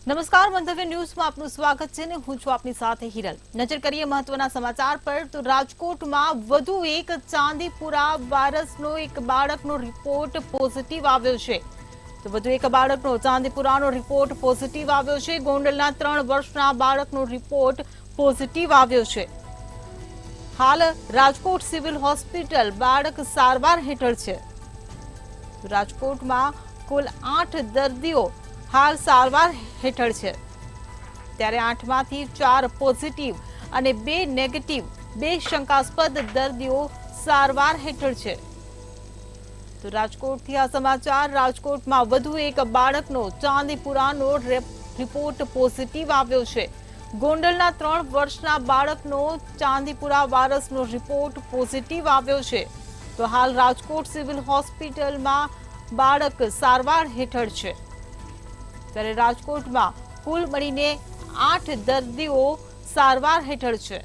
નમસ્કાર, મંતવ્ય ન્યૂઝમાં આપનું સ્વાગત છે ને હું છું આપની સાથે હિરલ। નજર કરીએ મહત્વના સમાચાર પર તો રાજકોટમાં વધુ એક ચાંદીપુરા વાયરસનો એક બાળકનો રિપોર્ટ પોઝિટિવ આવ્યો છે। તો વધુ એક બાળકનો ચાંદીપુરાનો રિપોર્ટ પોઝિટિવ આવ્યો છે। ગોંડલના 3 વર્ષના બાળકનો રિપોર્ટ પોઝિટિવ આવ્યો છે। હાલ રાજકોટ સિવિલ હોસ્પિટલ બાળક સારવાર હેઠળ છે। રાજકોટમાં કુલ 8 દર્દીઓ हाल सारवार हेठळ छे, त्यारे 8मांथी 4 पॉजिटिव अने 2 नेगेटिव 2 शंकास्पद दर्दीओ सारवार हेठळ छे। तो राजकोटथी आ समाचार। राजकोटमां वधु एक बाळकनो चांदीपुरानो रिपोर्ट पॉजिटिव આવ્યો છે। ગોંડલના 3 વર્ષના બાળકનો ચાંદીપુરા વાયરસનો રિપોર્ટ પોઝિટિવ આવ્યો છે। તો હાલ રાજકોટ સિવિલ હોસ્પિટલમાં બાળક સારવાર હેઠળ છે। ત્યારે રાજકોટમાં કુલ મળીને 8 દર્દીઓ સારવાર હેઠળ છે।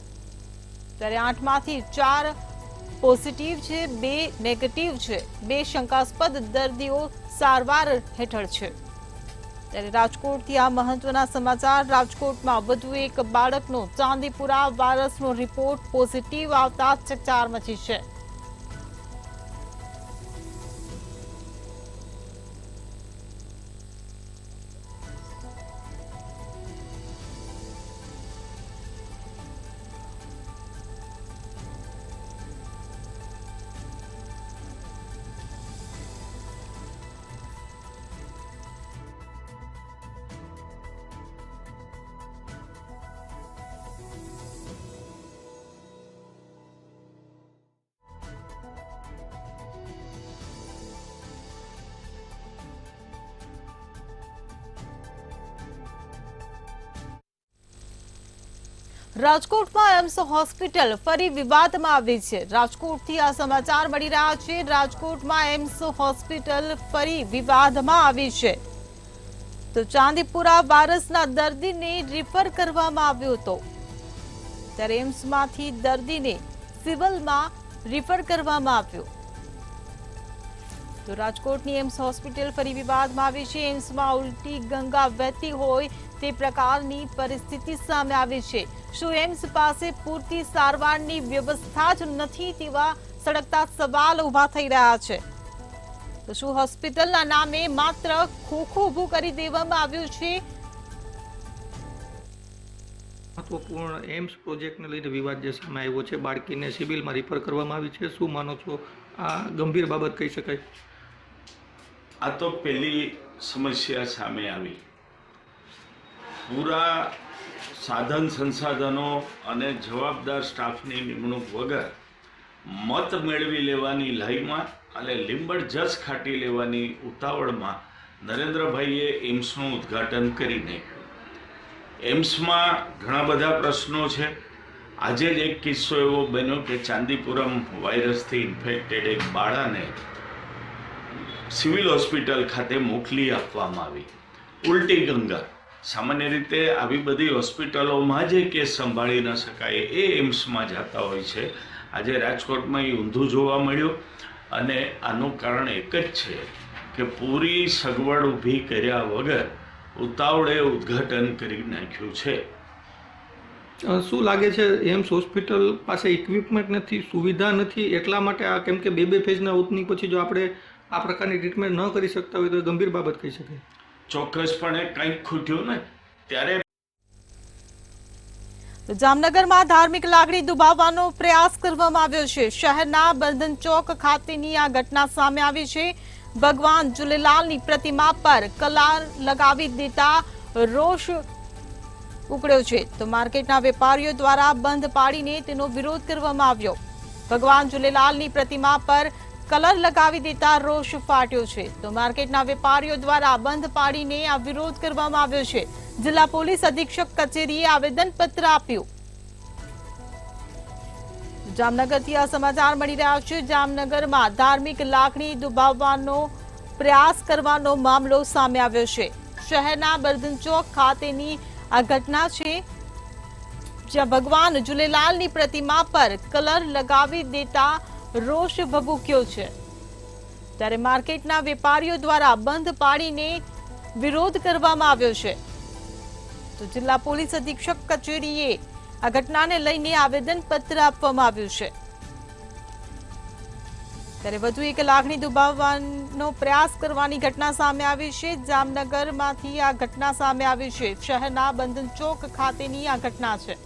ત્યારે 8માંથી 4 પોઝિટિવ છે, 2 નેગેટિવ છે, 2 શંકાસ્પદ દર્દીઓ સારવાર હેઠળ છે। ત્યારે રાજકોટથી આ મહત્વના સમાચાર। રાજકોટમાં વધુ એક બાળકનો ચાંદીપુરા વાયરસનો રિપોર્ટ પોઝિટિવ આવતા ચકચાર મચી છે। રાજકોટમાં એમ્સ હોસ્પિટલ ફરી વિવાદમાં આવી છે। રાજકોટથી આ સમાચાર મળી રહ્યા છે। રાજકોટમાં એમ્સ હોસ્પિટલ ફરી વિવાદમાં આવી છે। તો ચાંદીપુરા વાયરસના દર્દીને રિફર કરવામાં આવ્યો હતો, ત્યારે એમ્સમાંથી દર્દીને સિવિલમાં રિફર કરવામાં આવ્યો। તો રાજકોટની એમ્સ હોસ્પિટલ ફરી વિવાદમાં આવી છે। એમ્સમાં ઉલટી ગંગા વહેતી હોય તે પ્રકારની પરિસ્થિતિ સામે આવી છે। શું એમ્સ પાસે પૂરતી સારવારની વ્યવસ્થા જ નથી તેવા સળગતા સવાલ ઉભા થઈ રહ્યા છે। તો શું હોસ્પિટલના નામે માત્ર ખોખું ઊભું કરી દેવામાં આવ્યું છે? મહત્વપૂર્ણ એમ્સ પ્રોજેક્ટને લઈને વિવાદ જે સામે આવ્યો છે, બાળકીને સિવિલમાં રિફર કરવામાં આવી છે, શું માનો છો આ ગંભીર બાબત કહી શકાય? આ તો પહેલી સમસ્યા સામે આવી। પૂરા સાધન સંસાધનો અને જવાબદાર સ્ટાફની નિમણૂક વગર મત મેળવી લેવાની લાઈમાં અને લીંબડ જસ ખાટી લેવાની ઉતાવળમાં નરેન્દ્રભાઈએ એમ્સનું ઉદ્ઘાટન કરી નાખ્યું। એમ્સમાં ઘણા બધા પ્રશ્નો છે। આજે જ એક કિસ્સો એવો બન્યો કે ચાંદીપુરમ વાયરસથી ઇન્ફેક્ટેડ એક બાળાને સિવિલ હોસ્પિટલ ખાતે મોકલી આપવામાં આવી। ઉલટી ગંગા, સામાન્ય રીતે આવી બધી હોસ્પિટલોમાં જે કેસ સંભાળી ન શકાય એ એમ્સમાં જતા હોય છે। આજે રાજકોટમાં એ ઊંધું જોવા મળ્યું અને આનું કારણ એક જ છે કે પૂરી સગવડ ઊભી કર્યા વગર ઉતાવળે ઉદ્ઘાટન કરી નાખ્યું છે। શું લાગે છે એમ્સ હોસ્પિટલ પાસે ઇક્વિપમેન્ટ નથી, સુવિધા નથી, એટલા માટે આ કેમ કે 2 ફેઝના ઓપનિંગ પછી જો આપણે આ પ્રકારની ટ્રીટમેન્ટ ન કરી શકતા હોય તો ગંભીર બાબત કહી શકાય? ચોક્કસપણે કંઈક ખૂટ્યું ને ત્યારે। જામનગરમાં ધાર્મિક લાગણી દુભાવવાનો પ્રયાસ કરવામાં આવ્યો છે। શહેરના બંધન ચોક ખાતેની આ ઘટના સામે આવી છે। ભગવાન ઝૂલેલાલની પ્રતિમા પર કલર લગાવી દેતા રોષ ઉકળ્યો છે। તો માર્કેટના વેપારીઓ દ્વારા બંધ પાડીને તેનો વિરોધ કરવામાં આવ્યો। ભગવાન ઝૂલેલાલની પ્રતિમા પર કલર લગાવી દેતા રોષ ફાટ્યો છે। તો માર્કેટના વેપારીઓ દ્વારા બંધ પાડીને આ વિરોધ કરવામાં આવ્યો છે। જિલ્લા પોલીસ અધિક્ષક કચેરીએ આવેદનપત્ર આપ્યું। જામનગરથી આ સમાચાર મળી રહ્યા છે। જામનગરમાં ધાર્મિક લાગણી દુભાવવાનો પ્રયાસ કરવાનો મામલો સામે આવ્યો છે। શહેરના બર્ધન ચોક ખાતેની આ ઘટના છે, જ્યાં ભગવાન ઝૂલેલાલની પ્રતિમા પર કલર લગાવી દેતા રોષ ભભૂક્યો છે। ત્યારે માર્કેટના વેપારીઓ દ્વારા બંધ પાડીને વિરોધ કરવામાં આવ્યો છે। તો જિલ્લા પોલીસ અધિક્ષક કચેરીએ આ ઘટનાને લઈને આવેદનપત્ર આપવામાં આવ્યું છે. ત્યારે વધુ એક લાગણી દુભાવવાનો પ્રયાસ કરવાની ઘટના સામે આવી છે. જામનગરમાંથી આ ઘટના સામે આવી છે. શહેરના બંધન ચોક ખાતેની આ ઘટના છે.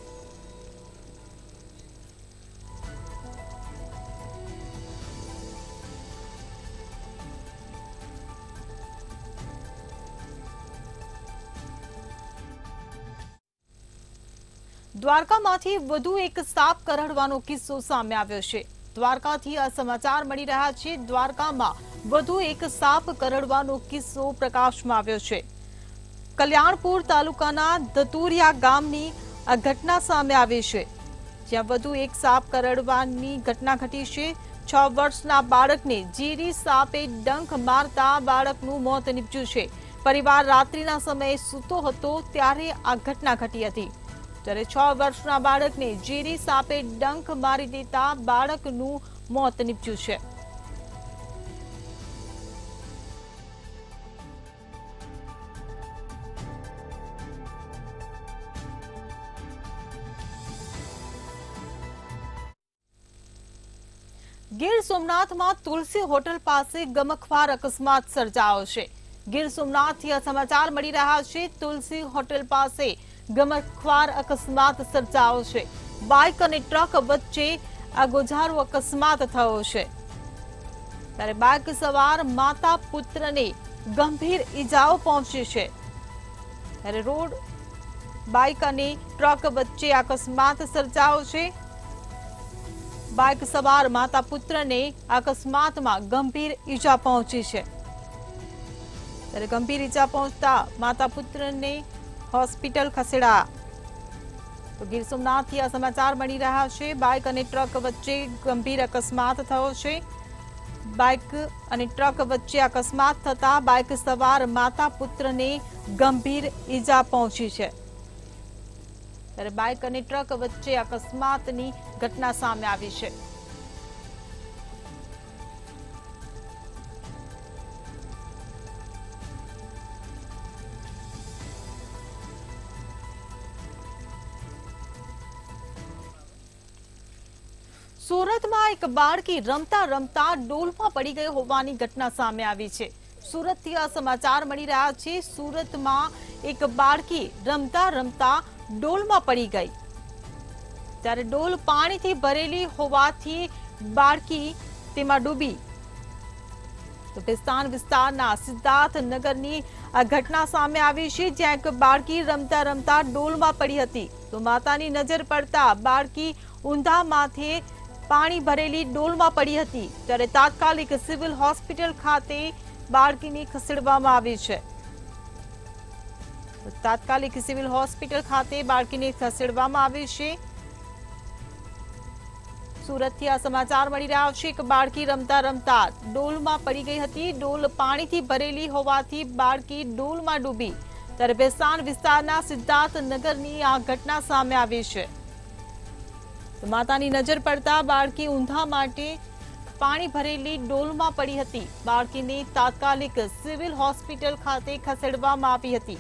દ્વારકામાંથી વધુ એક સાપ કરડવાનો કિસ્સો સામે આવ્યો છે. દ્વારકાથી આ સમાચાર મળી રહ્યા છે. દ્વારકામાં વધુ એક સાપ કરડવાનો કિસ્સો પ્રકાશમાં આવ્યો છે. કલ્યાણપુર તાલુકાના દતુરિયા ગામની આ ઘટના સામે આવી છે, જ્યાં વધુ એક સાપ કરડવાની ઘટના ઘટી છે. 6 વર્ષના બાળકને ઝેરી સાપે ડંખ મારતા બાળકનું મોત નીપજ્યું છે. પરિવાર રાત્રિના સમયે સૂતો હતો ત્યારે આ ઘટના ઘટી હતી. જ્યારે 6 વર્ષના બાળકને ઝેરી સાપે ડંખ મારી દેતા બાળકનું મોત નીપજ્યું છે. ગીર સોમનાથમાં તુલસી હોટલ પાસે ગમખ્વાર અકસ્માત સર્જાયો છે. ગીર સોમનાથથી આ સમાચાર મળી રહ્યા છે. તુલસી હોટલ પાસે ગમખ્વાર અકસ્માત સર્જાયો છે. બાઇક અને ટ્રક વચ્ચે આ ગોઝારો અકસ્માત થયો છે. ત્યારે બાઇક સવાર માતા પુત્રને ગંભીર ઈજાઓ પહોંચી છે. ત્યારે રોડ બાઇક અને ટ્રક વચ્ચે અકસ્માત સર્જાયો છે. બાઇક સવાર માતા પુત્રને અકસ્માતમાં ગંભીર ઈજા પહોંચી છે. ત્યારે ગંભીર ઈજા પહોંચતા માતા પુત્રને હોસ્પિટલ ખસેડાયા. તો ગીર સોમનાથથી આ સમાચાર મળી રહ્યા છે. બાઇક અને ટ્રક વચ્ચે ગંભીર અકસ્માત થયો છે. બાઇક અને ટ્રક વચ્ચે અકસ્માત થતા બાઇક સવાર માતા પુત્રને ગંભીર ઈજા પહોંચી છે. ત્યારે બાઇક અને ટ્રક વચ્ચે અકસ્માતની ઘટના સામે આવી છે. સુરતમાં એક બાળકી રમતા રમતા ડોલમાં પડી ગઈ હોવાની ઘટના સામે આવી છે. સુરતથી આ સમાચાર મળી રહ્યા છે. સુરતમાં એક બાળકી રમતા રમતા ડોલમાં પડી ગઈ. ત્યારે ડોલ પાણીથી ભરેલી હોવાથી બાળકી તેમાં ડૂબી. તો ભેસ્તાન વિસ્તારના સિદ્ધાર્થનગરની આ ઘટના સામે આવી છે, જ્યાં એક બાળકી રમતા રમતા ડોલમાં પડી હતી. તો માતાની નજર પડતા બાળકી ઊંધા માથે પાણી ભરેલી ડોલમાં પડી હતી. ત્યારે તાત્કાલિક સિવિલ હોસ્પિટલ ખાતે બાળકીને ખસેડવામાં આવી છે. તાત્કાલિક સિવિલ હોસ્પિટલ ખાતે બાળકીને ખસેડવામાં આવી છે. સુરતથી આ સમાચાર મળી રહ્યા છે. એક બાળકી રમતા રમતા ડોલમાં પડી ગઈ હતી. ડોલ પાણીથી ભરેલી હોવાથી બાળકી ડોલમાં ડૂબી. ત્યારે ભેસ્તાન વિસ્તારના સિદ્ધાર્થનગરની આ ઘટના સામે આવી છે. માતાની નજર પડતા બાળકી ઊંધા માટે પાણી ભરેલી ડોલમાં પડી હતી. બાળકીને તાત્કાલિક સિવિલ હોસ્પિટલ ખાતે ખસેડવામાં આવી હતી.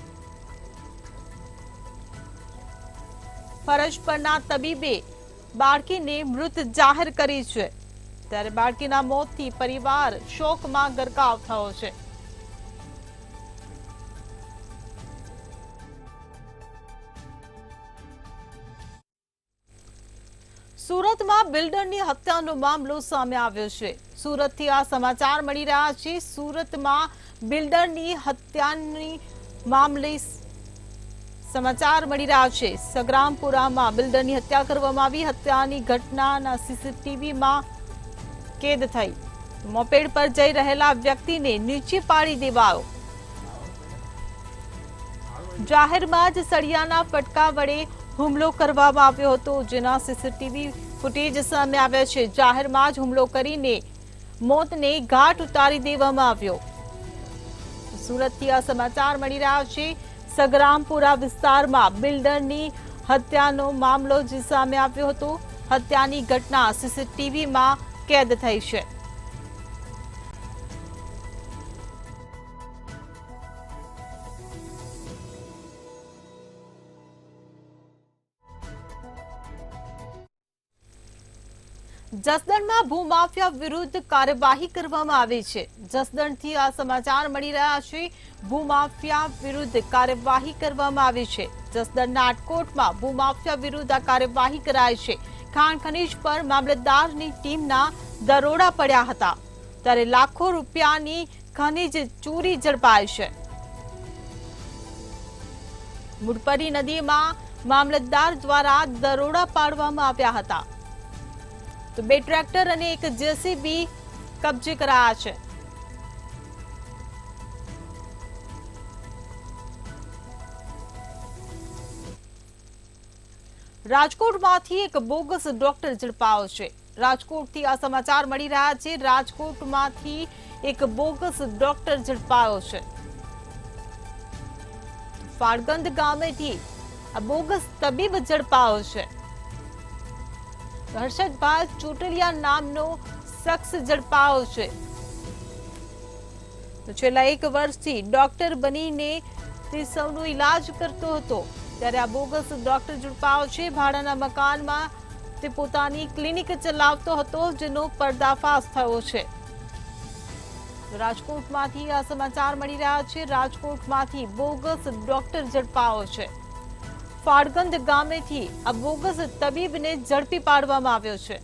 ફરજ પરના તબીબે બાળકીને મૃત જાહેર કરી છે. ત્યારે બાળકીના મોતથી પરિવાર શોકમાં ગરકાવ થયો છે. સુરતમાં બિલ્ડરની હત્યાનો મામલો સામે આવ્યો છે. સુરતથી આ સમાચાર મળી રહ્યા છે. સુરતમાં બિલ્ડરની હત્યાની મામલે સમાચાર મળી રહ્યા છે. સગ્રામપુરામાં બિલ્ડરની હત્યા કરવામાં આવી. હત્યાની ઘટનાના સીસીટીવીમાં કેદ થઈ. મોપેડ પર જઈ રહેલા વ્યક્તિને નીચે પાડી દેવાયો. જાહેરમાં જ સળિયાના ફટકા વડે હુમલો કરવામાં આવ્યો હતો, જેના સીસીટીવી ફૂટેજ સામે આવ્યા છે. જાહેરમાં જ હુમલો કરીને મોતને ઘાટ ઉતારી દેવામાં આવ્યો. સુરતથી આ સમાચાર મળી રહ્યા છે. સગ્રામપુરા વિસ્તારમાં બિલ્ડરની હત્યાનો મામલો જે સામે આવ્યો હતો. હત્યાની ઘટના સીસીટીવીમાં કેદ થઈ છે. જસદણમાં ભૂમાફિયા વિરુદ્ધ કાર્યવાહી કરવામાં આવી છે. જસદણથી આ સમાચાર મળી રહ્યા છે. ભૂમાફિયા વિરુદ્ધ કાર્યવાહી કરવામાં આવી છે. જસદણના આટકોટમાં ભૂમાફિયા વિરુદ્ધ આ કાર્યવાહી કરાઈ છે. ખાણ ખનીજ પર મામલતદારની ટીમના દરોડા પડ્યા હતા, ત્યારે લાખો રૂપિયાની ખનીજ ચોરી ઝડપાઈ છે. મુડપરી નદીમાં મામલતદાર દ્વારા દરોડા પાડવામાં આવ્યા હતા. તો 2 ટ્રેક્ટર અને 1 જેસીબી કબજે કરાયા છે. રાજકોટમાંથી એક બોગસ ડોક્ટર ઝડપાયો છે. રાજકોટથી આ સમાચાર મળી રહ્યા છે. રાજકોટમાંથી એક બોગસ ડોક્ટર ઝડપાયો છે. ફાળગંદ ગામેથી આ બોગસ તબીબ ઝડપાયો છે. હર્ષદભાઈ ચોટલિયા નામનો શખ્સ ઝડપાયો છે. છેલ્લા 1 વર્ષથી ડોક્ટર બનીને તે સૌનો ઈલાજ કરતો હતો, ત્યારે આ બોગસ ડોક્ટર ઝડપાયો છે. ભાડાના મકાનમાં તે પોતાની ક્લિનિક ચલાવતો હતો, જેનો પર્દાફાશ થયો છે. રાજકોટમાંથી આ સમાચાર મળી રહ્યા છે. રાજકોટમાંથી બોગસ ડોક્ટર ઝડપાયો છે. ફાળગંદ ગામેથી આ બોગસ તબીબને ઝડપી પાડવામાં આવ્યો છે.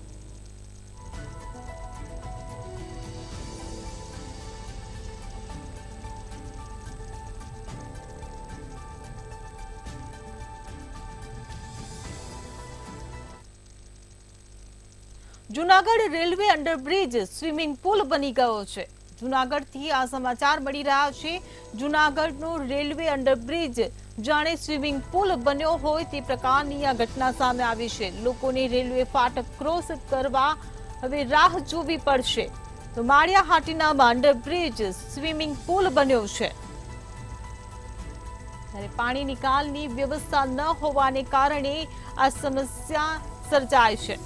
Junagadh railway underbridge swimming pool બની ગયો છે. જૂનાગઢથી આ સમાચાર મળી રહ્યા છે. જૂનાગઢનો રેલવે અંડરબ્રિજ જાણે સ્વિમિંગ પુલ બન્યો હોય તે પ્રકારની આ ઘટના સામે આવી છે. લોકોને રેલવે ફાટક ક્રોસ કરવા હવે રાહ જોવી પડશે. તો માળિયા હાટીનામાં અંડરબ્રિજ સ્વિમિંગ પુલ બન્યો છે, ત્યારે પાણી નિકાલની વ્યવસ્થા ન હોવાને કારણે આ સમસ્યા સર્જાય છે.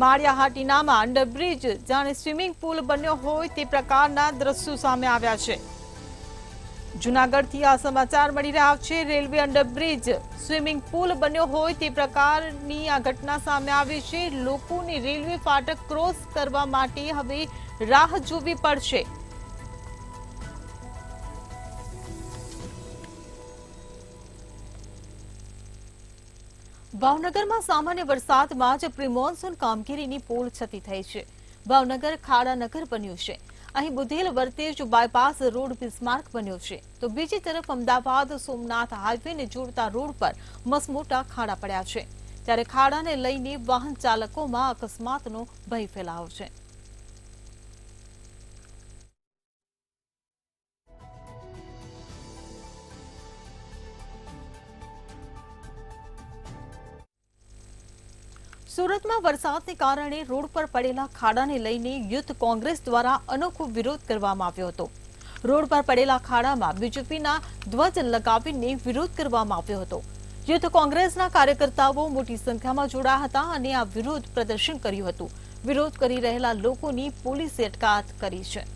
માળિયા હાટીનામાં અંડરબ્રિજ જાણે સ્વિમિંગ પુલ બન્યો હોય તે પ્રકારના દ્રશ્યો સામે આવ્યા છે. જૂનાગઢથી આ સમાચાર મળી રહ્યા છે. રેલવે અંડરબ્રિજ સ્વિમિંગ પુલ બન્યો હોય તે પ્રકારની આ ઘટના સામે આવી છે. લોકોને રેલવે ફાટક ક્રોસ કરવા માટે હવે રાહ જોવી પડશે. ભાવનગરમાં સામાન્ય વરસાદમાં જ પ્રી મોન્સૂન કામગીરીની પોલ છતી થઈ છે. ભાવનગર ખાડાનગર બન્યું છે. અહીં Budhel Vartej bypass road Bismarck બન્યો છે, તો બીજી તરફ અમદાવાદ સોમનાથ હાઈવેને જોડતા રોડ પર મસમોટા ખાડા પડ્યા છે. ત્યારે ખાડાને લઈને વાહન ચાલકોમાં અકસ્માતનો ભય ફેલાયો છે. સુરતમાં વરસાદને કારણે રોડ પર પડેલા ખાડાને લઈને યુથ કોંગ્રેસ દ્વારા અનોખો વિરોધ કરવામાં આવ્યો હતો. રોડ પર પડેલા ખાડામાં બીજેપીના ધ્વજ લગાવીને વિરોધ કરવામાં આવ્યો હતો. યુથ કોંગ્રેસના કાર્યકર્તાઓ મોટી સંખ્યામાં જોડાયા હતા અને આ વિરોધ પ્રદર્શન કર્યું હતું. વિરોધ કરી રહેલા લોકોની પોલીસે અટકાયત કરી છે.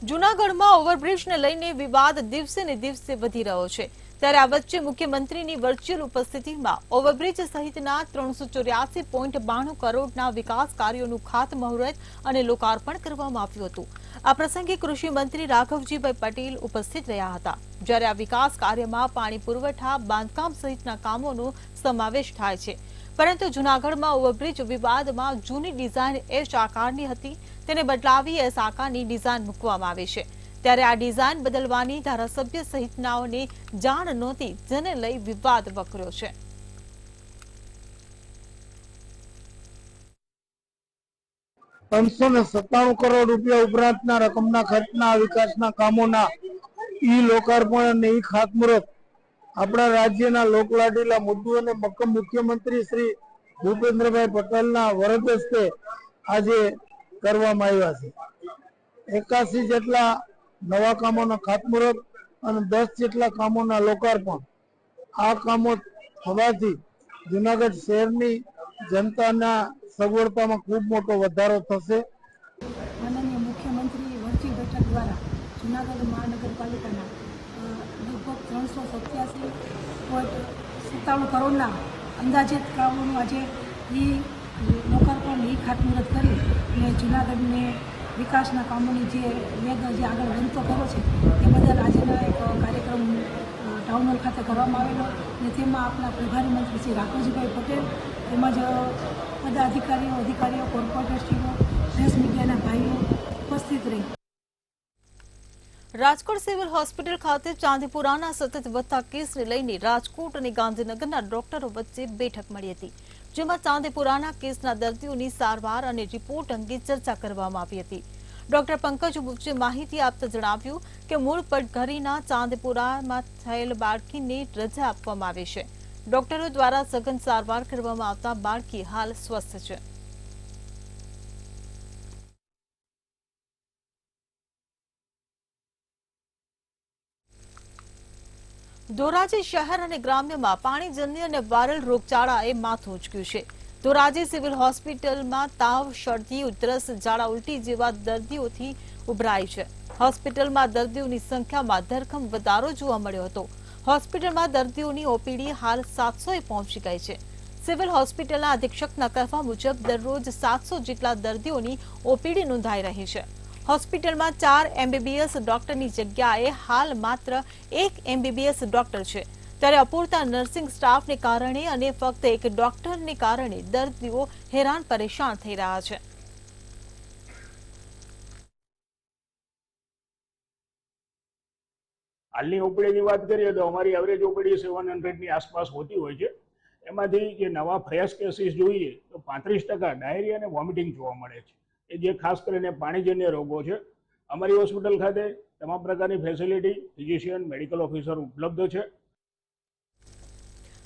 જૂનાગઢમાં ઓવરબ્રિજને લઈને વિવાદ દિવસે ને દિવસે વધી રહ્યો છે. ત્યારે આ વચ્ચે મુખ્યમંત્રીની વર્ચ્યુઅલ ઉપસ્થિતિમાં ઓવરબ્રિજ સહિતના 384.92 કરોડના વિકાસ કાર્યોનું ખાતમુહૂર્ત અને લોકાર્પણ કરવામાં આવ્યું હતું. આ પ્રસંગે કૃષિ મંત્રી રાઘવજીભાઈ પટેલ ઉપસ્થિત રહ્યા હતા. જ્યારે આ વિકાસ કાર્યમાં પાણી પુરવઠા, બાંધકામ સહિતના કામોનો સમાવેશ થાય છે. પરંતુ જૂનાગઢમાં ઓવરબ્રિજ વિવાદમાં જૂની ડિઝાઇન એચ આકારની હતી, તેને બદલાવી એસ આકારની ડિઝાઇન મૂકવામાં આવી છે. ત્યારે આ ડિઝાઇન બદલવાની ધારાસભ્ય સહિતનાઓને જાણ નહોતી, જેને લઈ વિવાદ વકર્યો છે. ₹397 કરોડ ઉપરાંતના રકમના ખર્ચના વિકાસના કામોના ઈ લોકાર્પણ અને ઈ ખાતમુહૂર્ત આપણા રાજ્યના લોકલાડીલા મુદ્દુ અને મક્કમ મુખ્યમંત્રી શ્રી ભૂપેન્દ્રભાઈ પટેલના વરદ હસ્તે આજે કરવામાં આવ્યા છે. 81 જેટલા નવા કામોના ખાતમુહૂર્ત અને 10 જેટલા કામોના લોકાર્પણ. આ કામો થવાથી જૂનાગઢ શહેરની જનતાના સગવડતામાં ખૂબ મોટો વધારો થશે. માનનીય મુખ્યમંત્રી ₹87.57 કરોડના અંદાજિત કામોનું આજે લોકાર્પણ ખાતમુહૂર્ત કરી અને જૂનાગઢને વિકાસના કામોની જે વેગ જે આગળ વધતો કર્યો છે એ બદલ આજના એક કાર્યક્રમ ટાઉન હોલ ખાતે કરવામાં આવેલો અને તેમાં આપણા પ્રભારી મંત્રી શ્રી રાઘવજીભાઈ પટેલ તેમજ અધિકારીઓ કોર્પોરેટરશ્રીઓ પ્રેસ મીડિયાના ભાઈઓ ઉપસ્થિત રહી. રાજકોટ સિવિલ હોસ્પિટલ ખાતે ચાંદીપુરાના સતત વધતા કેસને લઈને રાજકોટ અને ગાંધીનગરના ડોક્ટરો વચ્ચે બેઠક મળી હતી, જેમાં ચાંદીપુરાના કેસના દર્દીઓની સારવાર અને રિપોર્ટ અંગે ચર્ચા કરવામાં આવી હતી. ડોક્ટર પંકજ બુચે માહિતી આપતા જણાવ્યું કે મૂળ પટઘરીના ચાંદીપુરામાં થયેલ બાળકીને રજા આપવામાં આવી છે. ડોક્ટરો દ્વારા સઘન સારવાર કરવામાં આવતા બાળકી હાલ સ્વસ્થ છે. ધોરાજી શહેર અને ગ્રામ્યમાં પાણીજન્ય અને વાયરલ રોગચાળાએ માથું ઉંચક્યું છે. ધોરાજી સિવિલ હોસ્પિટલમાં તાવ, શરદી, ઉધરસ, ઝાડા ઉલટી જેવા દર્દીઓથી ઉભરાઈ છે. હોસ્પિટલમાં દર્દીઓની સંખ્યામાં ધરખમ વધારો જોવા મળ્યો હતો. હોસ્પિટલમાં દર્દીઓની ઓપીડી હાલ 700એ પહોંચી ગઈ છે. સિવિલ હોસ્પિટલના અધિક્ષકના કહેવા મુજબ દરરોજ 700 જેટલા દર્દીઓની ઓપીડી નોંધાઈ રહી છે. હોસ્પિટલમાં 4 MBBS ડોક્ટરની જગ્યાએ હાલ માત્ર 1 MBBS ડોક્ટર છે. ત્યારે અપૂરતા નર્સિંગ સ્ટાફને કારણે અને ફક્ત એક ડોક્ટરને કારણે દર્દીઓ હેરાન પરેશાન થઈ રહ્યા છે. હાલની ઓપીડીની વાત કરીએ તો અમારી એવરેજ ઓપીડી 700ની આસપાસ હોતી હોય છે. એમાંથી જે નવા ફ્રેશ કેસીસ જોઈએ તો 35% ડાયરિયા અને વોમિટિંગ જોવા મળે છે, એ જે ખાસ કરીને પાણીજન્ય રોગો છે. અમારી હોસ્પિટલ ખાતે તમામ પ્રકારની ફેસિલિટી, ફિઝિશિયન, મેડિકલ ઓફિસર ઉપલબ્ધ છે.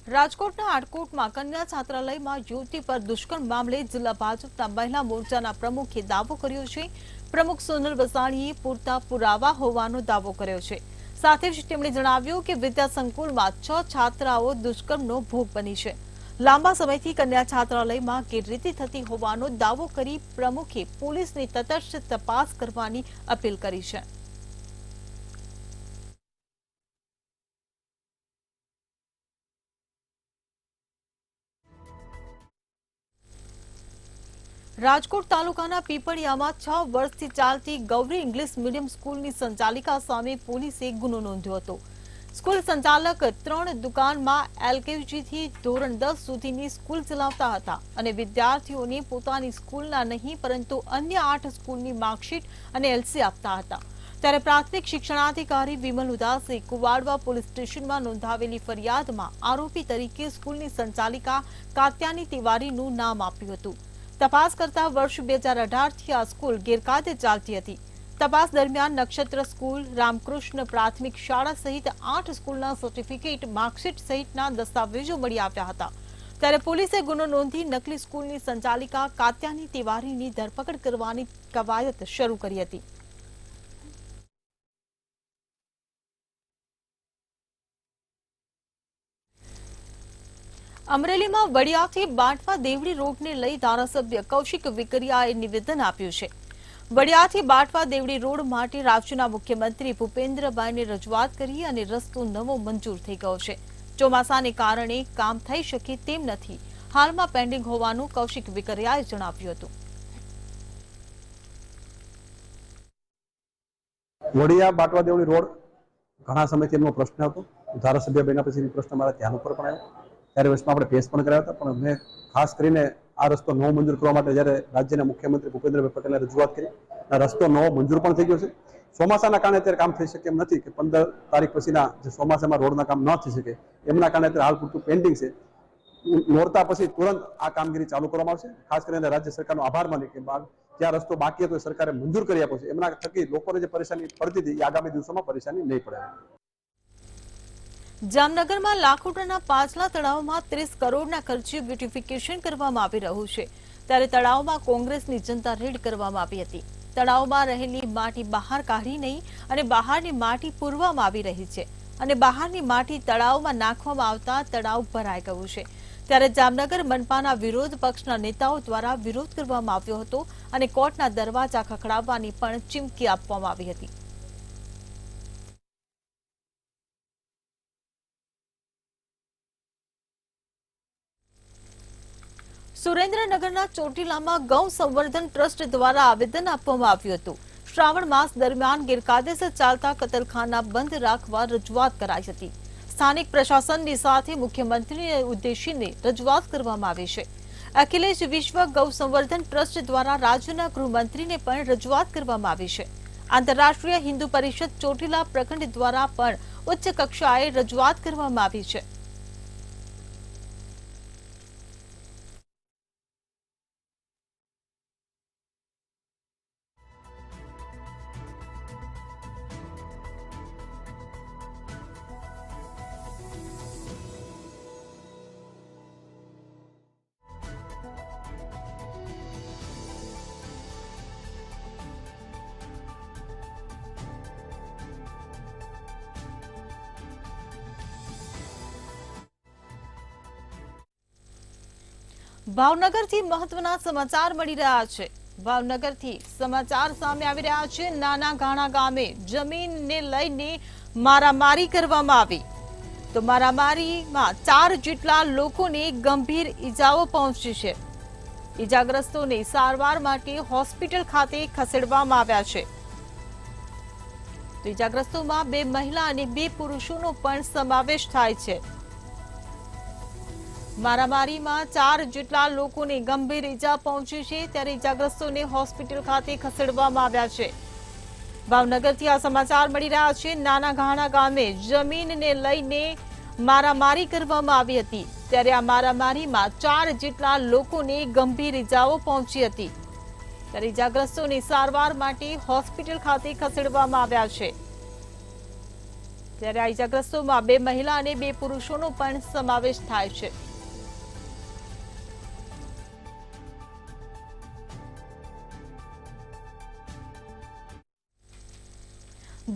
રાજકોટના આટકોટમાં કન્યા છાત્રાલયમાં યુવતી પર દુષ્કર્મ મામલે જિલ્લા ભાજપના મહિલા મોરચાના પ્રમુખે દાવો કર્યો છે. પ્રમુખ સોનલ વસાણીએ પૂરતા પુરાવા હોવાનો દાવો કર્યો છે. સાથે જ તેમણે જણાવ્યું કે વિદ્યા સંકુલમાં 6 છાત્રાઓ દુષ્કર્મનો ભોગ બની છે. લાંબા સમયથી કન્યા છાત્રાલયમાં ગેરરીતિ થતી હોવાનો દાવો કરી પ્રમુખે પોલીસની તટસ્થ તપાસ કરવાની અપીલ કરી છે. રાજકોટ તાલુકાના પીપળિયામાં 6 વર્ષથી ચાલતી ગૌરી ઇંગ્લિશ મીડિયમ સ્કૂલની સંચાલિકા સામે પોલીસે ગુનો નોંધ્યો હતો. સ્કૂલ સંચાલક 3 દુકાનમાં LKG થી ધોરણ 10 સુધીની સ્કૂલ ચલાવતા હતા અને વિદ્યાર્થીઓને પોતાની સ્કૂલના નહીં પરંતુ અન્ય 8 સ્કૂલની માર્કશીટ અને LC આપતા હતા. ત્યારે પ્રાથમિક શિક્ષણાધિકારી વિમલ ઉદાસે કુવાડવા પોલીસ સ્ટેશનમાં નોંધાવેલી ફરિયાદમાં આરોપી તરીકે સ્કૂલની સંચાલિકા કાત્યાની તિવારીનું નામ આપ્યું હતું. તપાસ કરતા વર્ષ 2018થી આ સ્કૂલ ગેરકાયદે ચાલતી હતી. તપાસ દરમિયાન નક્ષત્ર સ્કૂલ, રામકૃષ્ણ પ્રાથમિક શાળા સહિત 8 સ્કૂલના સર્ટિફિકેટ, માર્કશીટ સહિતના દસ્તાવેજો મળી આવ્યા હતા. ત્યારે પોલીસે ગુનો નોંધી નકલી સ્કૂલની સંચાલિકા કાત્યાની તિવારીની ધરપકડ કરવાની કવાયત શરૂ કરી હતી. અમરેલીમાં વડિયાથી બાંટવા દેવડી રોડને લઈ ધારાસભ્ય કૌશિક વિકરિયાએ નિવેદન આપ્યું છે. વડિયાથી બાંટવા દેવડી રોડ માટે રાજ્યના મુખ્યમંત્રી ભૂપેન્દ્રભાઈને રજૂઆત કરી અને રસ્તો નવો મંજૂર થઈ ગયો છે. ચોમાસાને કારણે કામ થઈ શકે તેમ નથી. હાલમાં પેન્ડિંગ હોવાનું કૌશિક વિકરિયાએ જણાવ્યું હતું. વડિયા બાંટવા દેવડી રોડ ઘણા સમયથી એમનો પ્રશ્ન હતો. ધારાસભ્ય બન્યા પછી પ્રશ્ન મારા ધ્યાન ઉપર પણ આવ્યો. ત્યારે વર્ષમાં આપણે પેશ પણ કર્યા હતા, પણ મેં ખાસ કરીને આ રસ્તો નવો મંજૂર કરવા માટે જ્યારે રાજ્યના મુખ્યમંત્રી ભૂપેન્દ્રભાઈ પટેલે રજૂઆત કરી, આ રસ્તો નવો મંજૂર પણ થઈ ગયો છે. ચોમાસાના કારણે અત્યારે કામ થઈ શકે એમ નથી કે 15 તારીખ પછીના જે ચોમાસામાં રોડના કામ ન થઈ શકે એમના કારણે અત્યારે હાલ પૂરતું પેન્ડિંગ છે. નોરતા પછી તુરંત આ કામગીરી ચાલુ કરવામાં આવશે. ખાસ કરીને રાજ્ય સરકારનો આભાર માની કે જ્યાં રસ્તો બાકી હતો એ સરકારે મંજૂર કરી આપ્યો છે. એમના થકી લોકોને જે પરેશાની પડતી હતી એ આગામી દિવસોમાં પરેશાની નહીં પડે. જામનગરમાં લાખોટના પાછલા તળાવમાં 30 કરોડના ખર્ચે બ્યુટિફિકેશન કરવામાં આવી રહ્યું છે. ત્યારે તળાવમાં કોંગ્રેસની જનતા રેડ કરવામાં આવી હતી. તળાવમાં રહેલી માટી બહાર કાઢી નહીં અને બહારની માટી પૂરવામાં આવી રહી છે અને બહારની માટી તળાવમાં નાખવામાં આવતા તળાવ ભરાઈ ગયું છે. ત્યારે જામનગર મનપાના વિરોધ પક્ષના નેતાઓ દ્વારા વિરોધ કરવામાં આવ્યો હતો અને કોર્ટના દરવાજા ખખડાવવાની પણ ચીમકી આપવામાં આવી હતી. સુરેન્દ્રનગરના ચોટીલામાં ગૌ સંવર્ધન ટ્રસ્ટ દ્વારા આવેદન આપવામાં આવ્યું હતું. શ્રાવણ માસ દરમિયાન ગેરકાયદેસર ચાલતા કતલખાના બંધ રાખવા રજૂઆત કરાઈ હતી. સ્થાનિક પ્રશાસનની સાથે મુખ્યમંત્રીને ઉદ્દેશીને રજૂઆત કરવામાં આવી છે. અખિલેશ વિશ્વ ગૌ સંવર્ધન ટ્રસ્ટ દ્વારા રાજ્યના ગૃહમંત્રીને પણ રજૂઆત કરવામાં આવી છે. આંતરરાષ્ટ્રીય હિન્દુ પરિષદ ચોટીલા પ્રખંડ દ્વારા પણ ઉચ્ચ કક્ષાએ રજૂઆત કરવામાં આવી છે. ભાવનગરથી મહત્વના સમાચાર મળી રહ્યા છે. ભાવનગરથી સમાચાર સામે આવી રહ્યા છે. નાના ઘાણા ગામે જમીનને લઈને મારામારી કરવામાં આવી. તો મારામારીમાં 4 જેટલા લોકોને ગંભીર ઈજાઓ પહોંચી છે. ઈજાગ્રસ્તોને સારવાર માટે હોસ્પિટલ ખાતે ખસેડવામાં આવ્યા છે. તો ઈજાગ્રસ્તોમાં 2 મહિલા અને 2 પુરુષોનો પણ સમાવેશ થાય છે. મારામારીમાં 4 જેટલા લોકોને ગંભીર ઈજા પહોંચી છે, ત્યારે ઈજાગ્રસ્તોને હોસ્પિટલ ખાતે ખસેડવામાં આવ્યા છે. ભાવનગરથી આ સમાચાર મળી રહ્યા છે. નાના ઘાણા ગામે જમીનને લઈને મારામારી કરવામાં આવી હતી, ત્યારે આ મારામારીમાં 4 જેટલા લોકોને ગંભીર ઈજાઓ પહોંચી હતી. ત્યારે ઈજાગ્રસ્તોને સારવાર માટે હોસ્પિટલ ખાતે ખસેડવામાં આવ્યા છે. ત્યારે આ ઈજાગ્રસ્તોમાં 2 મહિલા અને 2 પુરુષોનો પણ સમાવેશ થાય છે.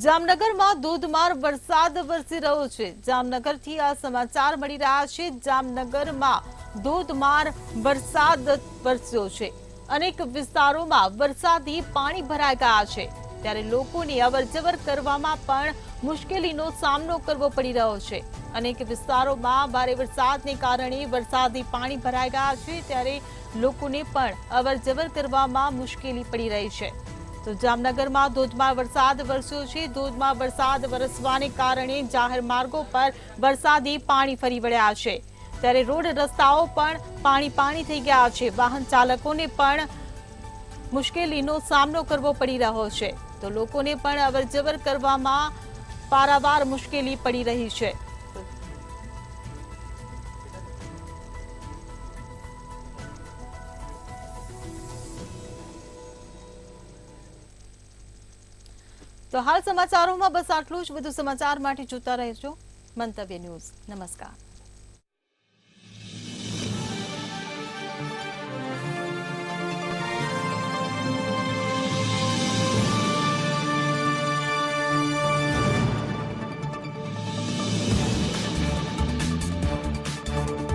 જામનગરમાં ધોધમાર વરસાદ વરસી રહ્યો છે. જામનગરથી આ સમાચાર મળી રહ્યા છે. જામનગરમાં ધોધમાર વરસાદ વરસ્યો છે. અનેક વિસ્તારોમાં વરસાદી પાણી ભરાઈ ગયા છે, ત્યારે લોકોની અવરજવર કરવામાં પણ મુશ્કેલીનો સામનો કરવો પડી રહ્યો છે. અનેક વિસ્તારોમાં ભારે વરસાદને કારણે વરસાદી પાણી ભરાઈ ગયા છે, ત્યારે લોકોને પણ અવરજવર કરવામાં મુશ્કેલી પડી રહી છે. તો જામનગરમાં ધોધમાર વરસાદ વરસ્યો છે. ધોધમાર વરસાદ વરસવાને કારણે જાહેર માર્ગો પર વરસાદી પાણી ફરી વળ્યા છે, ત્યારે રોડ રસ્તાઓ પણ પાણી થઈ ગયા છે. વાહન ચાલકોને પણ મુશ્કેલીનો સામનો કરવો પડી રહ્યો છે. તો લોકોને પણ અવરજવર કરવામાં પારાવાર મુશ્કેલી પડી રહી છે. તો હાલ સમાચારોમાં બસ આટલું જ. વધુ સમાચાર માટે જોતા રહેજો મંતવ્ય ન્યૂઝ. નમસ્કાર.